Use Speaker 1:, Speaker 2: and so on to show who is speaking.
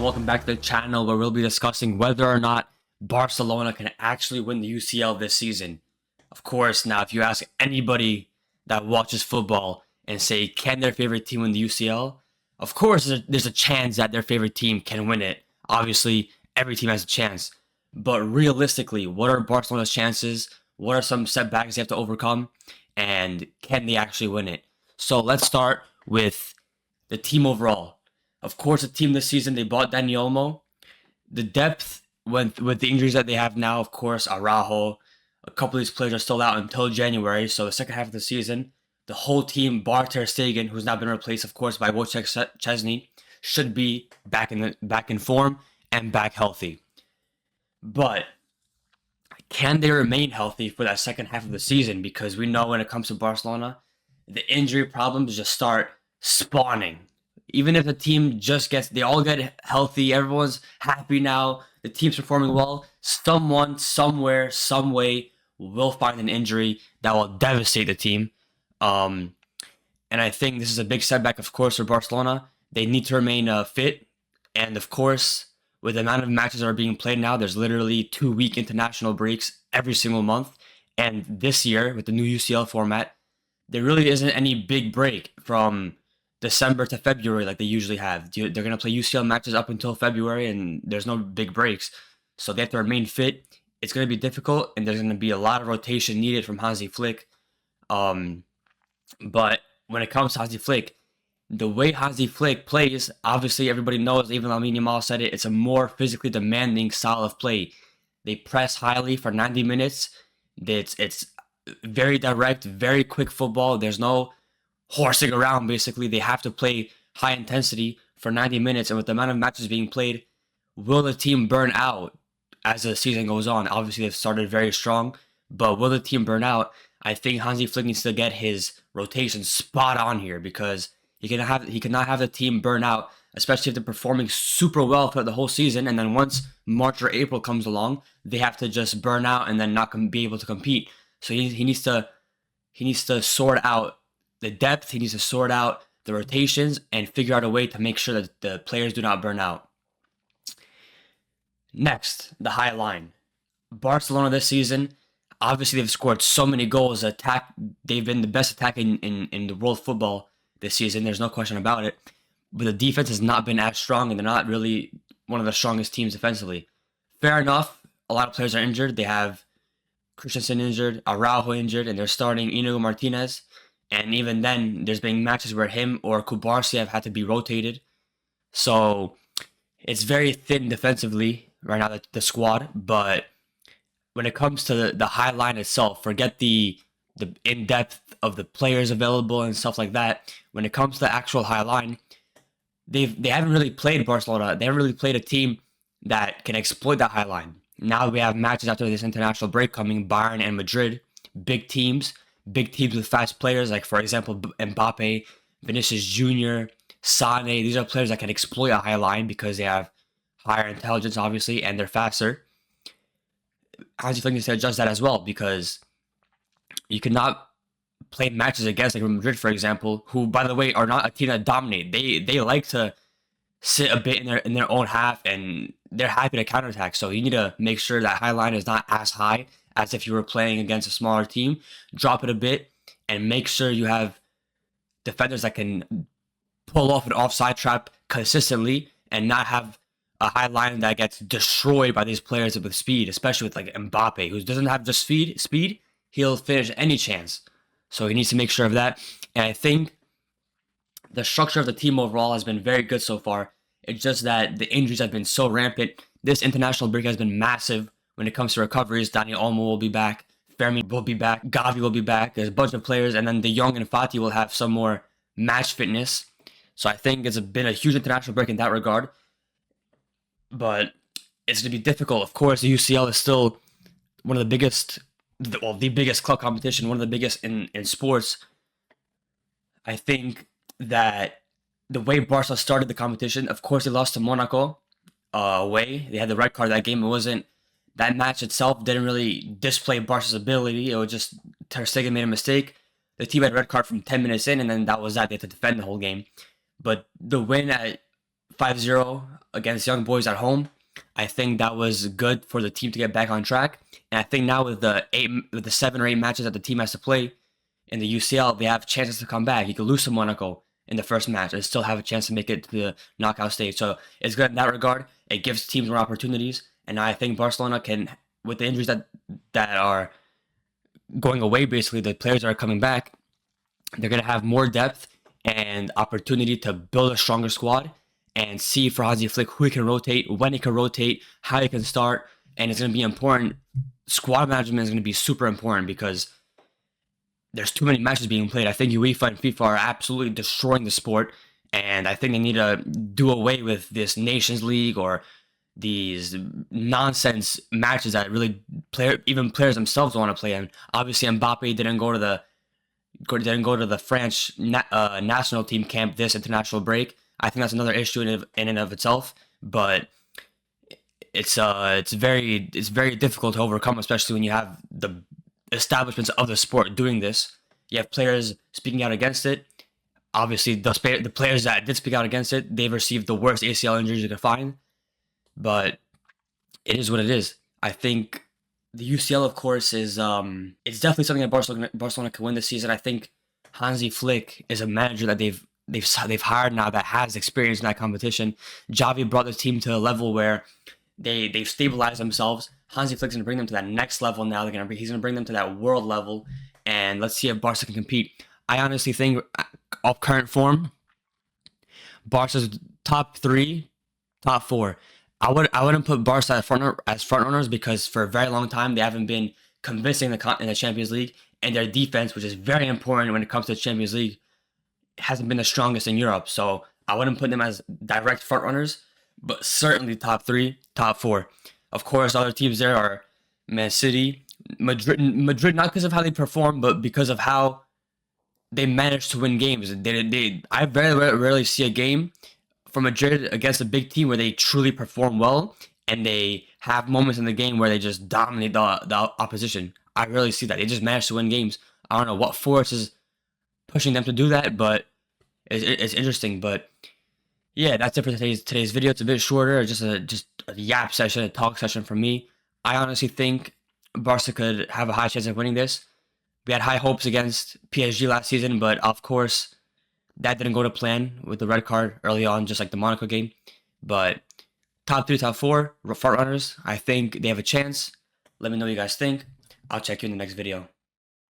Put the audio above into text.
Speaker 1: welcome back to the channel where we'll be discussing whether or not Barcelona can actually win the UCL this season. Of course, now if you ask anybody that watches football and say, can their favorite team win the UCL? Of course, there's a chance that their favorite team can win it. Obviously, every team has a chance. But realistically, what are Barcelona's chances? What are some setbacks they have to overcome? And can they actually win it? So let's start with the team overall. Of course, the team this season, they bought Dani Olmo. The depth with the injuries that they have now, of course, Araujo, a couple of these players are still out until January. So the second half of the season, the whole team, bar Ter Stegen, who's now been replaced, of course, by Wojciech Szczesny, should be back in form and back healthy. But can they remain healthy for that second half of the season? Because we know when it comes to Barcelona, the injury problems just start spawning. Even if the team they all get healthy, everyone's happy now, the team's performing well, someone, somewhere, some way will find an injury that will devastate the team. And I think this is a big setback, of course, for Barcelona. They need to remain fit. And of course, with the amount of matches that are being played now, there's literally 2-week international breaks every single month. And this year, with the new UCL format, there really isn't any big break from December to February like they usually have. They're going to play UCL matches up until February, and there's no big breaks. So they have to remain fit. It's going to be difficult, and there's going to be a lot of rotation needed from Hansi Flick. But when it comes to Hansi Flick, the way Hansi Flick plays, obviously everybody knows, even Lamine Yamal said it, it's a more physically demanding style of play. They press highly for 90 minutes. It's very direct, very quick football. There's no horsing around, basically. They have to play high intensity for 90 minutes, and with the amount of matches being played, will the team burn out as the season goes on? Obviously, they've started very strong, but will the team burn out? I think Hansi Flick needs to get his rotation spot on here, because he cannot have the team burn out, especially if they're performing super well throughout the whole season, and then once March or April comes along, they have to just burn out and then not be able to compete. So he needs to sort out the depth. He needs to sort out the rotations and figure out a way to make sure that the players do not burn out. Next, the high line. Barcelona this season, obviously they've scored so many goals. They've been the best attack in the world football this season. There's no question about it. But the defense has not been as strong, and they're not really one of the strongest teams defensively. Fair enough, a lot of players are injured. They have Christensen injured, Araujo injured, and they're starting Inigo Martinez. And even then, there's been matches where him or Kubarsi have had to be rotated. So it's very thin defensively right now, the squad. But when it comes to the high line itself, forget the in-depth of the players available and stuff like that. When it comes to the actual high line, they haven't really played Barcelona. They haven't really played a team that can exploit that high line. Now we have matches after this international break coming, Bayern and Madrid, big teams with fast players, like, for example, Mbappe, Vinicius Jr., Sane. These are players that can exploit a high line because they have higher intelligence, obviously, and they're faster. Hansi Flick needs to adjust that as well, because you cannot play matches against, like, Madrid, for example, who, by the way, are not a team that dominate. They like to sit a bit in their own half, and they're happy to counterattack. So you need to make sure that high line is not as high as if you were playing against a smaller team. Drop it a bit and make sure you have defenders that can pull off an offside trap consistently and not have a high line that gets destroyed by these players with speed, especially with, like, Mbappe, who doesn't have just speed, he'll finish any chance. So he needs to make sure of that. And I think the structure of the team overall has been very good so far. It's just that the injuries have been so rampant. This international break has been massive when it comes to recoveries. Dani Olmo will be back. Fermi will be back. Gavi will be back. There's a bunch of players. And then De Jong and Fati will have some more match fitness. So I think it's been a huge international break in that regard. But it's going to be difficult. Of course, the UCL is still one of the biggest, the biggest club competition, one of the biggest in sports. I think that the way Barca started the competition, of course, they lost to Monaco away. They had the red card that game. That match itself didn't really display Barca's ability. It was just Ter Stegen made a mistake. The team had a red card from 10 minutes in, and then that was that. They had to defend the whole game. But the win at 5-0 against Young Boys at home. I think that was good for the team to get back on track. And I think now with the 7 or 8 matches that the team has to play in the UCL, they have chances to come back. You could lose to Monaco in the first match and still have a chance to make it to the knockout stage. So it's good in that regard. It gives teams more opportunities. And I think Barcelona can, with the injuries that are going away, basically the players that are coming back, they're gonna have more depth and opportunity to build a stronger squad and see for Hansi Flick who he can rotate, when he can rotate, how he can start, and it's gonna be important. Squad management is gonna be super important because there's too many matches being played. I think UEFA and FIFA are absolutely destroying the sport, and I think they need to do away with this Nations League or these nonsense matches that really even players themselves don't want to play in. Obviously, Mbappe didn't go to the French national team camp this international break. I think that's another issue in and of itself, but it's very difficult to overcome, especially when you have the establishments of the sport doing this. You have players speaking out against it. Obviously, the players that did speak out against it, they've received the worst ACL injuries you could find. But it is what it is. I think the UCL, of course, is it's definitely something that Barcelona can win this season. I think Hansi Flick is a manager that they've hired now that has experience in that competition. Xavi brought the team to a level where they've stabilized themselves. Hansi Flick's gonna bring them to that next level now. He's gonna bring them to that world level, and let's see if Barca can compete. I honestly think, of current form, Barca's top 3, top 4. I wouldn't put Barca as front runners because for a very long time they haven't been convincing in the Champions League, and their defense, which is very important when it comes to the Champions League, hasn't been the strongest in Europe. So I wouldn't put them as direct front runners, but certainly top 3, top 4. Of course, other teams there are Man City, Madrid, not because of how they perform, but because of how they managed to win games. I very rarely see a game from Madrid against a big team where they truly perform well and they have moments in the game where they just dominate the opposition. I rarely see that. They just manage to win games. I don't know what force is pushing them to do that, but it's interesting. But yeah, that's it for today's video. It's a bit shorter, just a yap session, a talk session for me. I honestly think Barca could have a high chance of winning this. We had high hopes against PSG last season, but of course, that didn't go to plan with the red card early on, just like the Monaco game. But top 3, top 4, front runners, I think they have a chance. Let me know what you guys think. I'll check you in the next video.